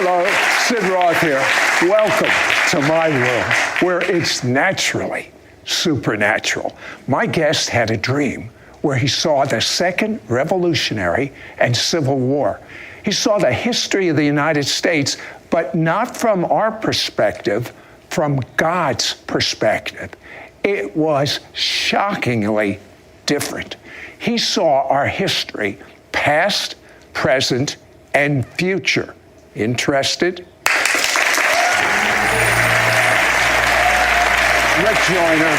Hello, Sid Roth here. Welcome to my world, where it's naturally supernatural. My guest had a dream where he saw the Second Revolutionary and Civil War. He saw the history of the United States, but not from our perspective, from God's perspective. It was shockingly different. He saw our history, past, present, and future. Interested? Rick Joyner,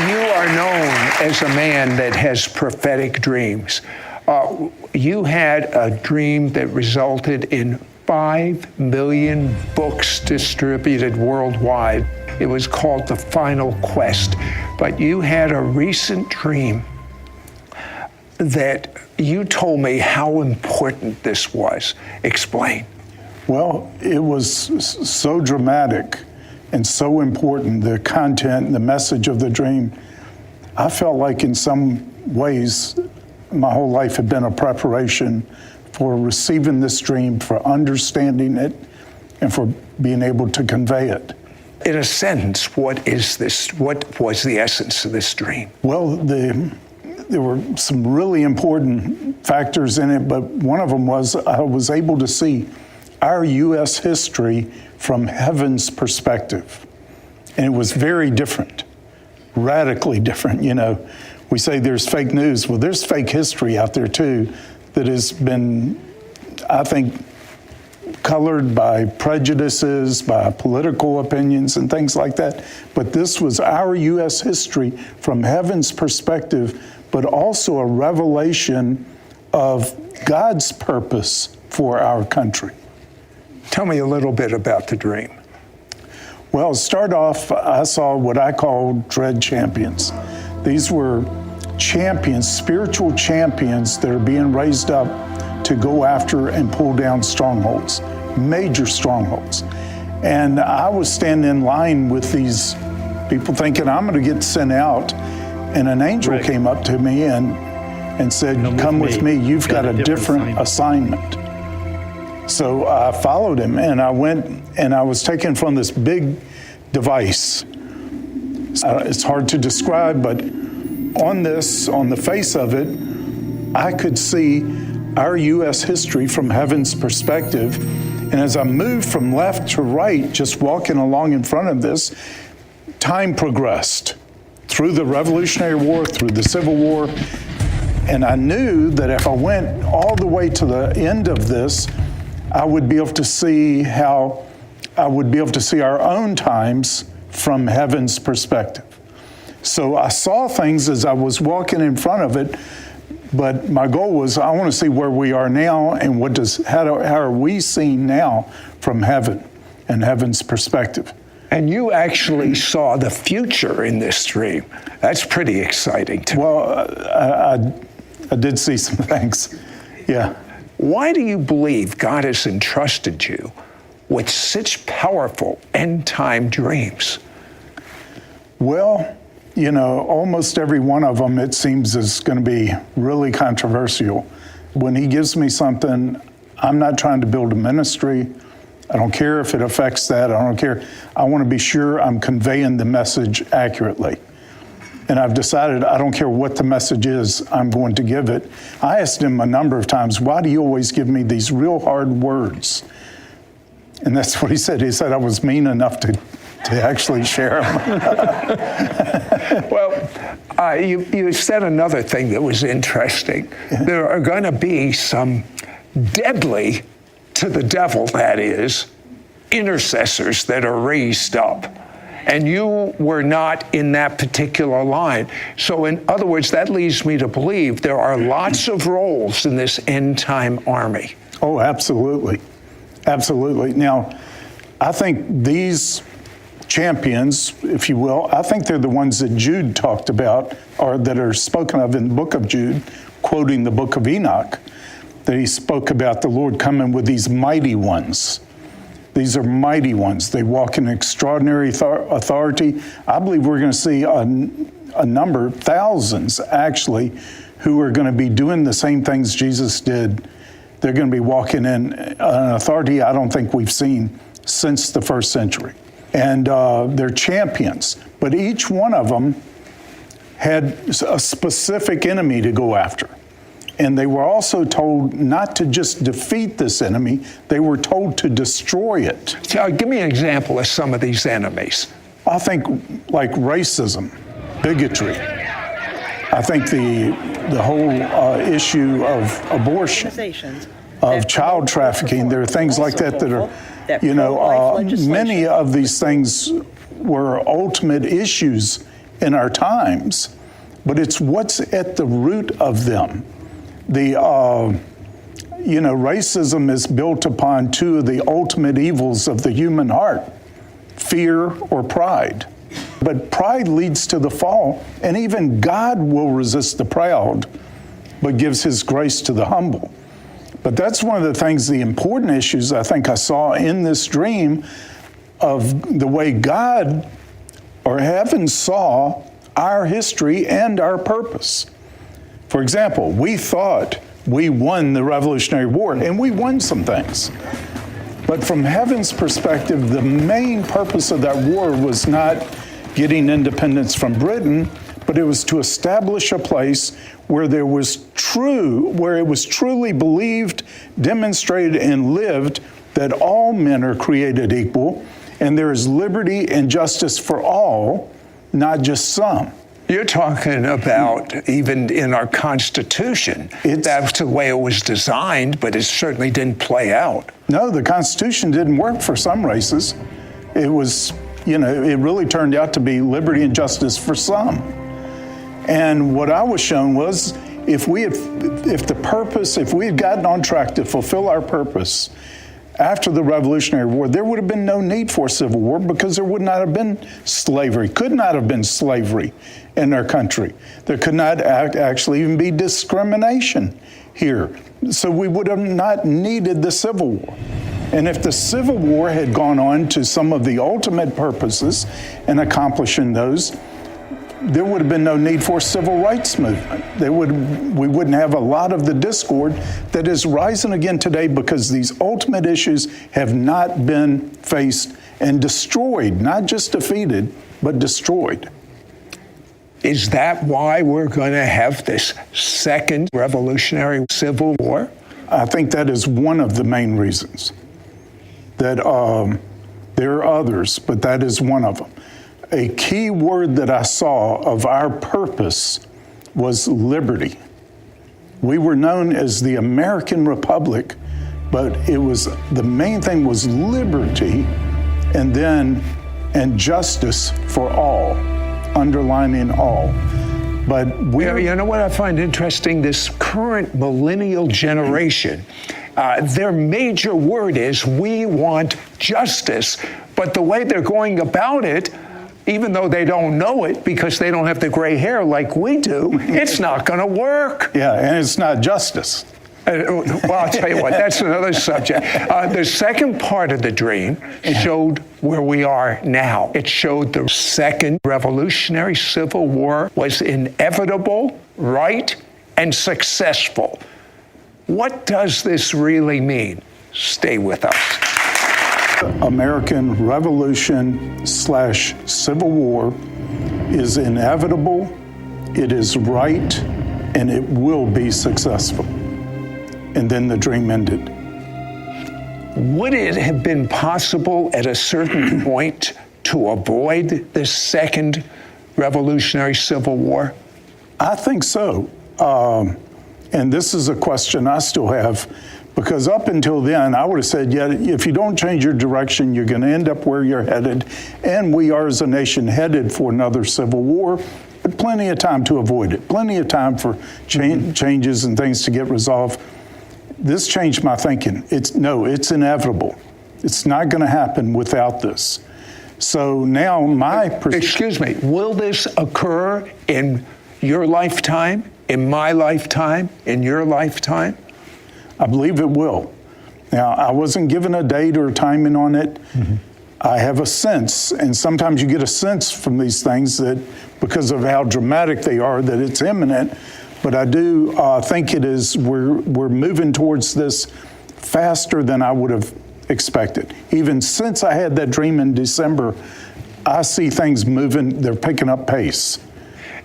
you are known as a man that has prophetic dreams. You had a dream that resulted in 5 million books distributed worldwide. It was called The Final Quest. But you had a recent dream that you told me how important this was. Explain. Well, it was so dramatic and so important, the content, the message of the dream. I felt like in some ways my whole life had been a preparation for receiving this dream, for understanding it, and for being able to convey it. In a sentence, what is this? What was the essence of this dream? Well, there were some really important factors in it, but one of them was I was able to see our U.S. history from heaven's perspective. And it was very different, radically different. You know, we say there's fake news. Well, there's fake history out there too that has been, I think, colored by prejudices, by political opinions and things like that. But this was our U.S. history from heaven's perspective, but also a revelation of God's purpose for our country. Tell me a little bit about the dream. Well, to start off, I saw what I call dread champions. These were champions, spiritual champions that are being raised up to go after and pull down strongholds, major strongholds. And I was standing in line with these people thinking, I'm going to get sent out. And an angel came up to me and said, come with me. You've got a different assignment. So I followed him, and I went, and I was taken from this big device. It's hard to describe, but on the face of it, I could see our U.S. history from heaven's perspective. And as I moved from left to right, just walking along in front of this, time progressed through the Revolutionary War, through the Civil War. And I knew that if I went all the way to the end of this, I would be able to see our own times from heaven's perspective. So I saw things as I was walking in front of it, but my goal was I want to see where we are now and how are we seen now from heaven and heaven's perspective. And you actually saw the future in this dream. That's pretty exciting to me. Well, I did see some things, yeah. Why do you believe God has entrusted you with such powerful end-time dreams? Well, you know, almost every one of them, it seems, is going to be really controversial. When he gives me something, I'm not trying to build a ministry. I don't care if it affects that. I don't care. I want to be sure I'm conveying the message accurately. And I've decided I don't care what the message is, I'm going to give it. I asked him a number of times, why do you always give me these real hard words? And that's what he said. He said I was mean enough to actually share them. Well, you said another thing that was interesting. Yeah. There are going to be some deadly, to the devil that is, intercessors that are raised up. And you were not in that particular line. So in other words, that leads me to believe there are lots of roles in this end-time army. Oh, absolutely. Absolutely. Now, I think these champions, if you will, I think they're the ones that Jude talked about, or that are spoken of in the book of Jude, quoting the book of Enoch, that he spoke about the Lord coming with these mighty ones. These are mighty ones. They walk in extraordinary authority. I believe we're going to see a number, thousands actually, who are going to be doing the same things Jesus did they're going to be walking in an authority I don't think we've seen since the first century. And they're champions, but each one of them had a specific enemy to go after. And they were also told not to just defeat this enemy, they were told to destroy it. So give me an example of some of these enemies. I think like racism, bigotry. I think the whole issue of abortion, of child trafficking, there are things like that that are, many of these things were ultimate issues in our times, but it's what's at the root of them. Racism is built upon two of the ultimate evils of the human heart, fear or pride. But pride leads to the fall, and even God will resist the proud, but gives his grace to the humble. But that's one of the things, the important issues I think I saw in this dream of the way God or heaven saw our history and our purpose. For example, we thought we won the Revolutionary War, and we won some things. But from heaven's perspective, the main purpose of that war was not getting independence from Britain, but it was to establish a place where it was truly believed, demonstrated, and lived that all men are created equal, and there is liberty and justice for all, not just some. You're talking about even in our Constitution. That's the way it was designed, but it certainly didn't play out. No, the Constitution didn't work for some races. It was, it really turned out to be liberty and justice for some. And what I was shown was if we had gotten on track to fulfill our purpose after the Revolutionary War, there would have been no need for civil war because there would not have been slavery, could not have been slavery in our country. There could not actually even be discrimination here. So we would have not needed the Civil War. And if the Civil War had gone on to some of the ultimate purposes and accomplishing those, there would have been no need for a civil rights movement. We wouldn't have a lot of the discord that is rising again today because these ultimate issues have not been faced and destroyed, not just defeated, but destroyed. Is that why we're going to have this second revolutionary civil war? I think that is one of the main reasons. That there are others, but that is one of them. A key word that I saw of our purpose was liberty. We were known as the American Republic, but the main thing was liberty and justice for all, underlining all. But you know what I find interesting? This current millennial generation, their major word is we want justice, but the way they're going about it, even though they don't know it because they don't have the gray hair like we do, it's not going to work. Yeah, and it's not justice. Well, I'll tell you what, that's another subject. The second part of the dream showed where we are now. It showed the second revolutionary civil war was inevitable, right, and successful. What does this really mean? Stay with us. American Revolution / Civil War is inevitable, it is right, and it will be successful. And then the dream ended. Would it have been possible at a certain point to avoid this second revolutionary civil war? I think so. And this is a question I still have, because up until then, I would have said, yeah, if you don't change your direction, you're going to end up where you're headed. And we are, as a nation, headed for another civil war, but plenty of time to avoid it, plenty of time for changes and things to get resolved. This changed my thinking. It's inevitable. It's not going to happen without this. So now Excuse me, will this occur in your lifetime, in my lifetime, in your lifetime? I believe it will. Now, I wasn't given a date or a timing on it. Mm-hmm. I have a sense, and sometimes you get a sense from these things that because of how dramatic they are, that it's imminent. But I do think we're moving towards this faster than I would have expected. Even since I had that dream in December, I see things moving, they're picking up pace.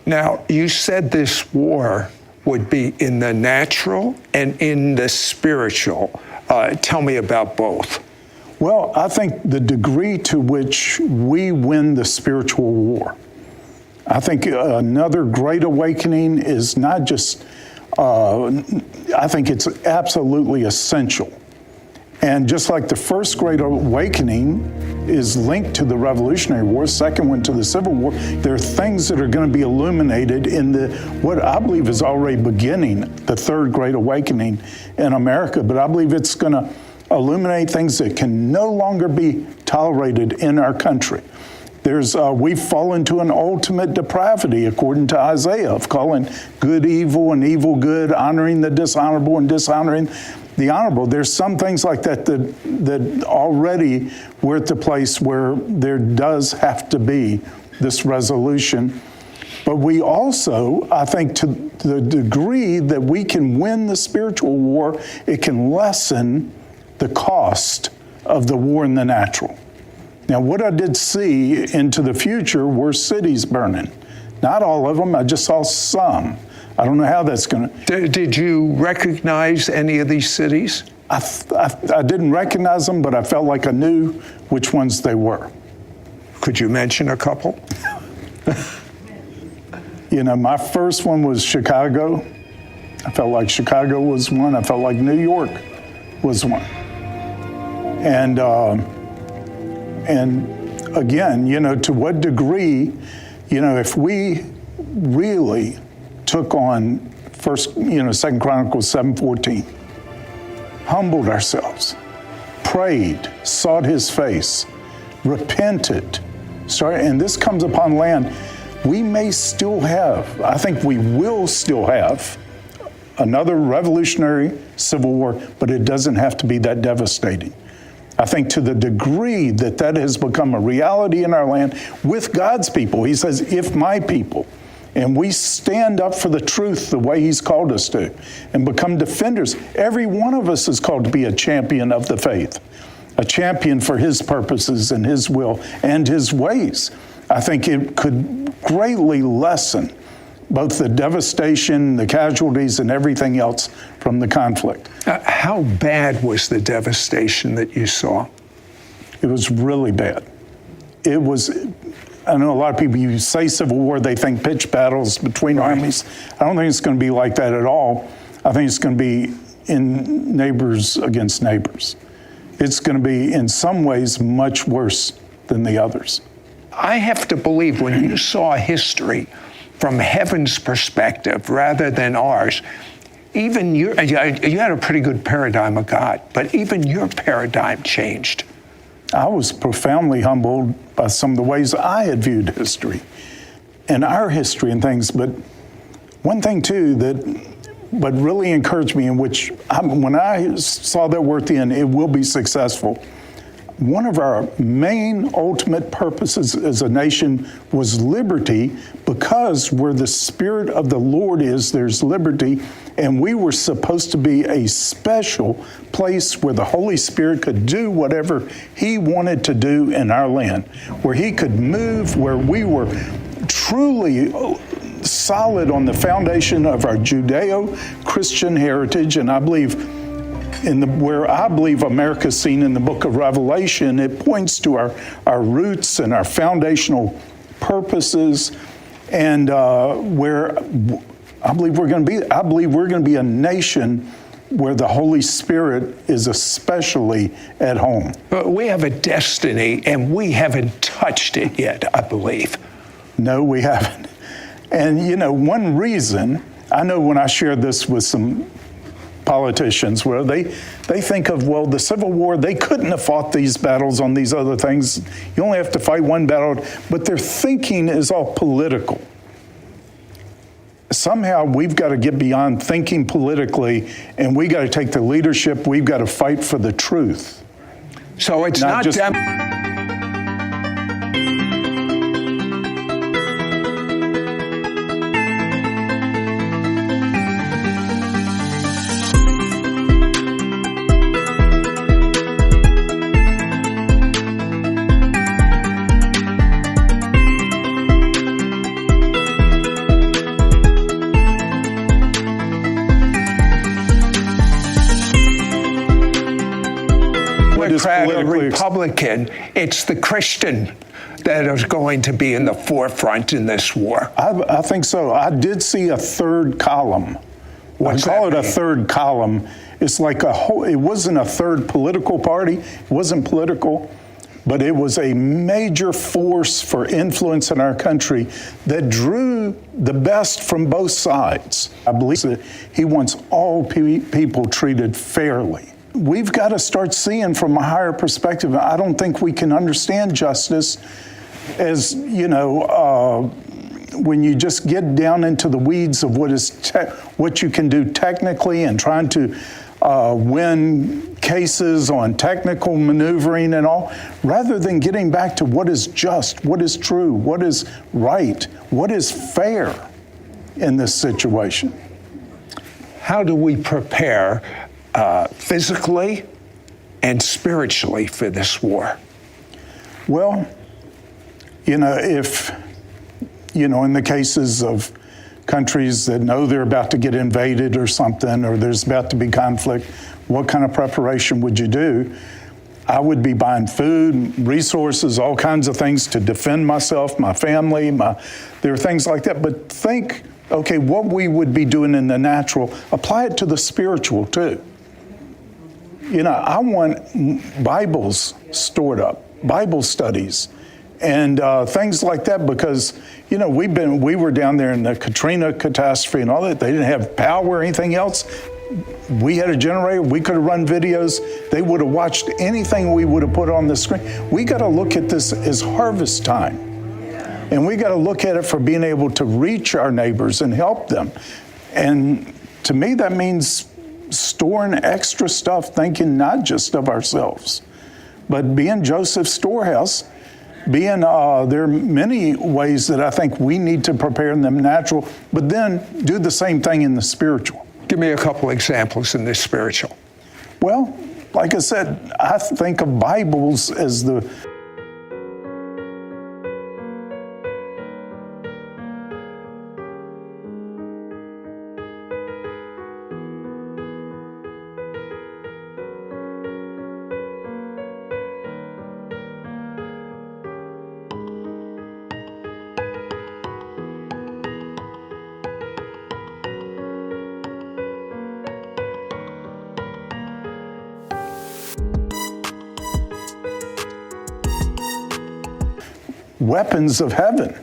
Now, you said this war would be in the natural and in the spiritual. Tell me about both. Well, I think the degree to which we win the spiritual war. I think another great awakening is not just, I think it's absolutely essential. And just like the first great awakening is linked to the Revolutionary War, second one to the Civil War, there are things that are going to be illuminated in what I believe is already beginning, the third great awakening in America. But I believe it's going to illuminate things that can no longer be tolerated in our country. We've fallen to an ultimate depravity, according to Isaiah, of calling good evil and evil good, honoring the dishonorable and dishonoring the honorable. There's some things like that already we're at the place where there does have to be this resolution. But we also, I think, to the degree that we can win the spiritual war, it can lessen the cost of the war in the natural. Now, what I did see into the future were cities burning. Not all of them, I just saw some. I don't know how that's going to... Did you recognize any of these cities? I didn't recognize them, but I felt like I knew which ones they were. Could you mention a couple? My first one was Chicago. I felt like Chicago was one. I felt like New York was one. And again, to what degree, if we really took on Second Chronicles 7:14, humbled ourselves, prayed, sought his face, repented, and this comes upon land, we may still have, I think we will still have another revolutionary civil war, but it doesn't have to be that devastating. I think to the degree that has become a reality in our land with God's people, he says, if my people, and we stand up for the truth the way he's called us to and become defenders. Every one of us is called to be a champion of the faith, a champion for his purposes and his will and his ways. I think it could greatly lessen both the devastation, the casualties, and everything else from the conflict. How bad was the devastation that you saw? It was really bad. It was, I know a lot of people, you say civil war, they think pitched battles between armies. I don't think it's going to be like that at all. I think it's going to be in neighbors against neighbors. It's going to be, in some ways, much worse than the others. I have to believe when you saw history from heaven's perspective rather than ours, even you had a pretty good paradigm of God, but even your paradigm changed. I was profoundly humbled by some of the ways I had viewed history and our history and things. But one thing, too, but really encouraged me, in which when I saw that we're at the end, it will be successful. One of our main ultimate purposes as a nation was liberty, because where the Spirit of the Lord is, there's liberty. And we were supposed to be a special place where the Holy Spirit could do whatever he wanted to do in our land, where he could move, where we were truly solid on the foundation of our Judeo-Christian heritage. And I believe where I believe America's seen in the book of Revelation, it points to our roots and our foundational purposes, and where I believe we're going to be a nation where the Holy Spirit is especially at home. But we have a destiny, and we haven't touched it yet, I believe. No, we haven't. And one reason, I know when I shared this with some politicians, where they think of, well, the Civil War, they couldn't have fought these battles on these other things. You only have to fight one battle, but their thinking is all political. Somehow we've got to get beyond thinking politically, and we got to take the leadership. We've got to fight for the truth. So it's not just Democrat or politically Republican, it's the Christian that is going to be in the forefront in this war. I think so. I did see a third column. What's I call that it a mean? third column. It's like it wasn't a third political party. It wasn't political, but it was a major force for influence in our country that drew the best from both sides. I believe that he wants all people treated fairly. We've got to start seeing from a higher perspective. I don't think we can understand justice as, when you just get down into the weeds of what you can do technically and trying to win cases on technical maneuvering and all, rather than getting back to what is just, what is true, what is right, what is fair in this situation. How do we prepare physically and spiritually for this war? Well, if in the cases of countries that know they're about to get invaded or something, or there's about to be conflict, what kind of preparation would you do? I would be buying food, resources, all kinds of things to defend myself, my family, there are things like that. But think, okay, what we would be doing in the natural, apply it to the spiritual too. I want Bibles stored up, Bible studies, and things like that, because we were down there in the Katrina catastrophe and all that. They didn't have power or anything else. We had a generator. We could have run videos. They would have watched anything we would have put on the screen. We got to look at this as harvest time, and we got to look at it for being able to reach our neighbors and help them. And to me, that means storing extra stuff, thinking not just of ourselves, but being Joseph's storehouse. There are many ways that I think we need to prepare in the natural, but then do the same thing in the spiritual. Give me a couple examples in the spiritual. Well, like I said, I think of Bibles as the weapons of heaven,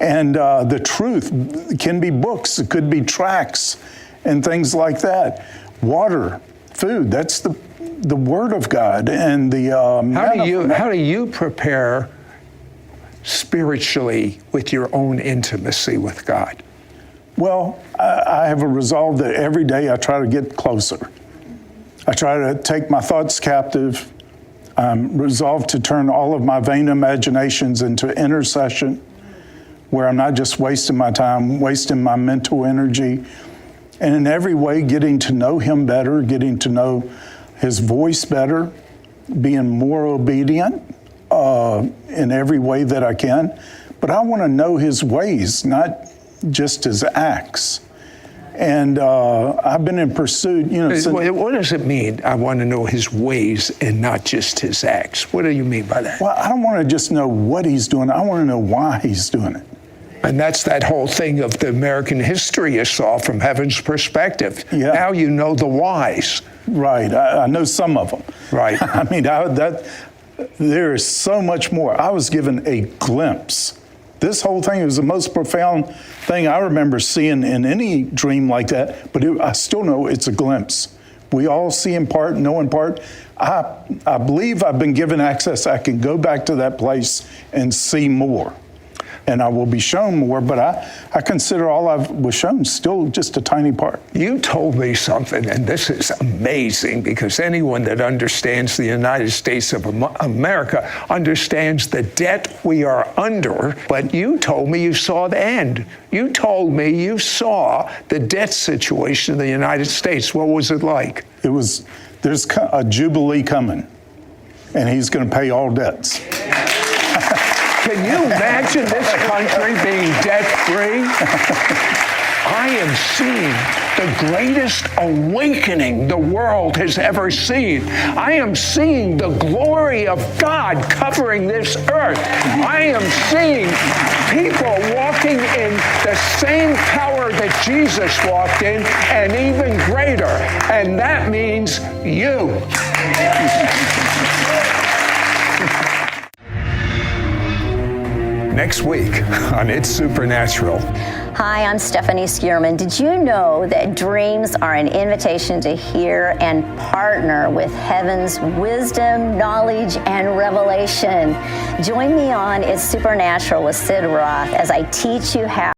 and the truth can be books, it could be tracts and things like that. Water, food, that's the Word of God. And the how do you prepare spiritually with your own intimacy with God? Well, I have a resolve that every day I try to get closer. I try to take my thoughts captive. I'm resolved to turn all of my vain imaginations into intercession, where I'm not just wasting my time, wasting my mental energy, and in every way getting to know Him better, getting to know His voice better, being more obedient in every way that I can. But I want to know His ways, not just His acts. And I've been in pursuit, What does it mean? I want to know His ways and not just His acts. What do you mean by that? Well, I don't want to just know what He's doing. I want to know why He's doing it. And that's that whole thing of the American history you saw from heaven's perspective. Yeah. Now you know the whys. Right. I know some of them. Right. I mean, there is so much more. I was given a glimpse. This whole thing was the most profound thing I remember seeing in any dream like that, but I still know it's a glimpse. We all see in part, know in part. I believe I've been given access. I can go back to that place and see more. And I will be shown more, but I consider all I was shown still just a tiny part. You told me something, and this is amazing, because anyone that understands the United States of America understands the debt we are under, but you told me you saw the end. You told me you saw the debt situation in the United States. What was it like? There's a jubilee coming, and He's going to pay all debts. Can you imagine this country being debt-free? I am seeing the greatest awakening the world has ever seen. I am seeing the glory of God covering this earth. I am seeing people walking in the same power that Jesus walked in, and even greater. And that means you. Next week on It's Supernatural. Hi, I'm Stephanie Skierman. Did you know that dreams are an invitation to hear and partner with heaven's wisdom, knowledge, and revelation? Join me on It's Supernatural with Sid Roth as I teach you how